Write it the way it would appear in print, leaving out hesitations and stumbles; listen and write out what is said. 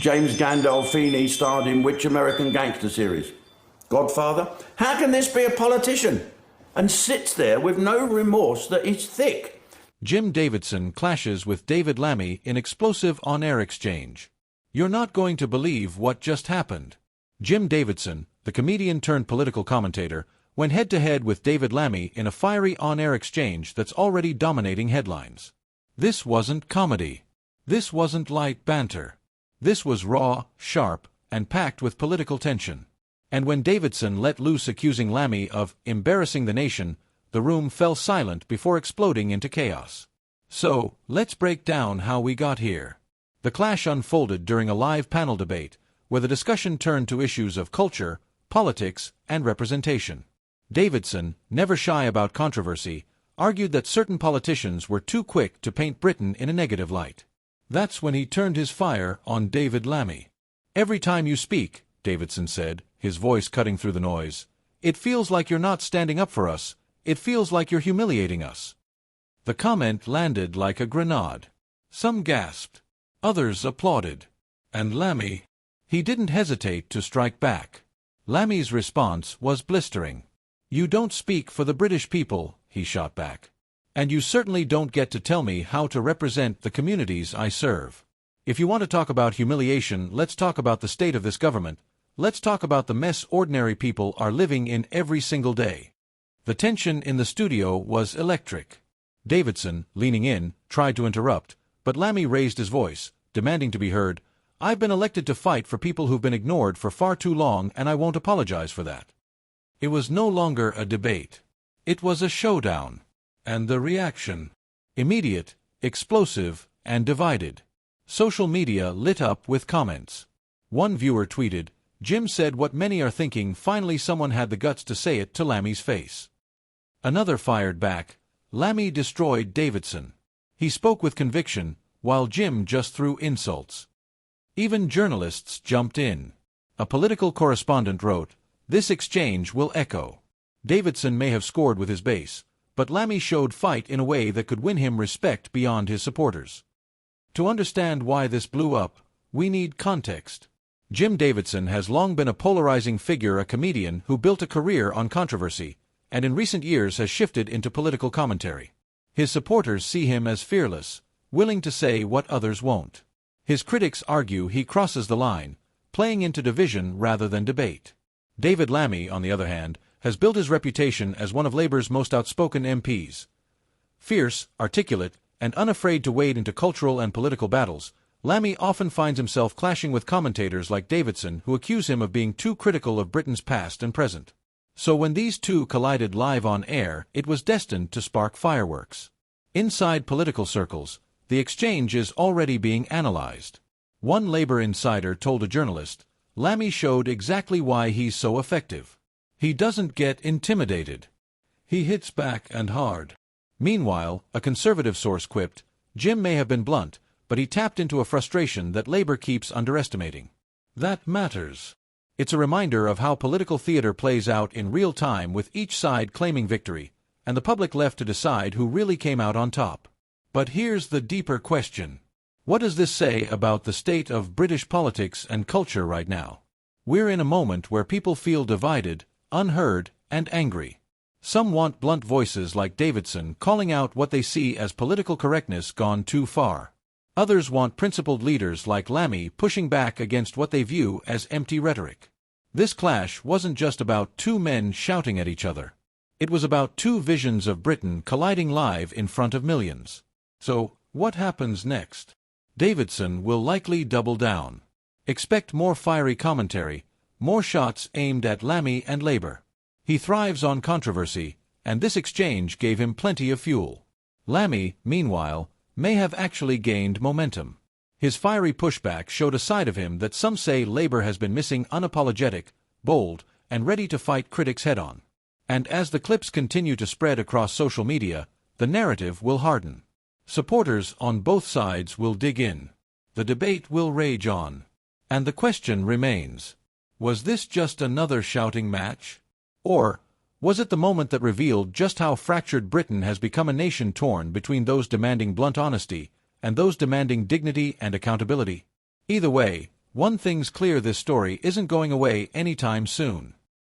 James Gandolfini starred in which American gangster series? Godfather? How can this be a politician? And sits there with no remorse that he's thick. Jim Davidson clashes with David Lammy in explosive on-air exchange. You're not going to believe what just happened. Jim Davidson, the comedian turned political commentator, went head-to-head with David Lammy in a fiery on-air exchange that's already dominating headlines. This wasn't comedy. This wasn't light banter. This was raw, sharp, and packed with political tension. And when Davidson let loose accusing Lammy of embarrassing the nation, the room fell silent before exploding into chaos. So, let's break down how we got here. The clash unfolded during a live panel debate, where the discussion turned to issues of culture, politics, and representation. Davidson, never shy about controversy, argued that certain politicians were too quick to paint Britain in a negative light. That's when he turned his fire on David Lammy. "Every time you speak," Davidson said, his voice cutting through the noise, "it feels like you're not standing up for us. It feels like you're humiliating us." The comment landed like a grenade. Some gasped. Others applauded. And Lammy? He didn't hesitate to strike back. Lammy's response was blistering. "You don't speak for the British people," he shot back. "And you certainly don't get to tell me how to represent the communities I serve. If you want to talk about humiliation, let's talk about the state of this government. Let's talk about the mess ordinary people are living in every single day." The tension in the studio was electric. Davidson, leaning in, tried to interrupt, but Lammy raised his voice, demanding to be heard. "I've been elected to fight for people who've been ignored for far too long, and I won't apologize for that." It was no longer a debate. It was a showdown. And the reaction? Immediate, explosive, and divided. Social media lit up with comments. One viewer tweeted, "Jim said what many are thinking, finally someone had the guts to say it to Lammy's face." Another fired back, "Lammy destroyed Davidson. He spoke with conviction, while Jim just threw insults." Even journalists jumped in. A political correspondent wrote, "This exchange will echo. Davidson may have scored with his base, but Lammy showed fight in a way that could win him respect beyond his supporters." To understand why this blew up, we need context. Jim Davidson has long been a polarizing figure, a comedian who built a career on controversy, and in recent years has shifted into political commentary. His supporters see him as fearless, willing to say what others won't. His critics argue he crosses the line, playing into division rather than debate. David Lammy, on the other hand, has built his reputation as one of Labour's most outspoken MPs. Fierce, articulate, and unafraid to wade into cultural and political battles, Lammy often finds himself clashing with commentators like Davidson who accuse him of being too critical of Britain's past and present. So when these two collided live on air, it was destined to spark fireworks. Inside political circles, the exchange is already being analyzed. One Labour insider told a journalist, "Lammy showed exactly why he's so effective. He doesn't get intimidated. He hits back and hard." Meanwhile, a Conservative source quipped, "Jim may have been blunt, but he tapped into a frustration that Labour keeps underestimating. That matters." It's a reminder of how political theater plays out in real time, with each side claiming victory, and the public left to decide who really came out on top. But here's the deeper question. What does this say about the state of British politics and culture right now? We're in a moment where people feel divided, unheard, and angry. Some want blunt voices like Davidson calling out what they see as political correctness gone too far. Others want principled leaders like Lammy pushing back against what they view as empty rhetoric. This clash wasn't just about two men shouting at each other. It was about two visions of Britain colliding live in front of millions. So, what happens next? Davidson will likely double down. Expect more fiery commentary, more shots aimed at Lammy and Labour. He thrives on controversy, and this exchange gave him plenty of fuel. Lammy, meanwhile, may have actually gained momentum. His fiery pushback showed a side of him that some say Labour has been missing: unapologetic, bold, and ready to fight critics head-on. And as the clips continue to spread across social media, the narrative will harden. Supporters on both sides will dig in. The debate will rage on. And the question remains, was this just another shouting match? Or was it the moment that revealed just how fractured Britain has become, a nation torn between those demanding blunt honesty and those demanding dignity and accountability? Either way, One thing's clear, this story isn't going away anytime soon.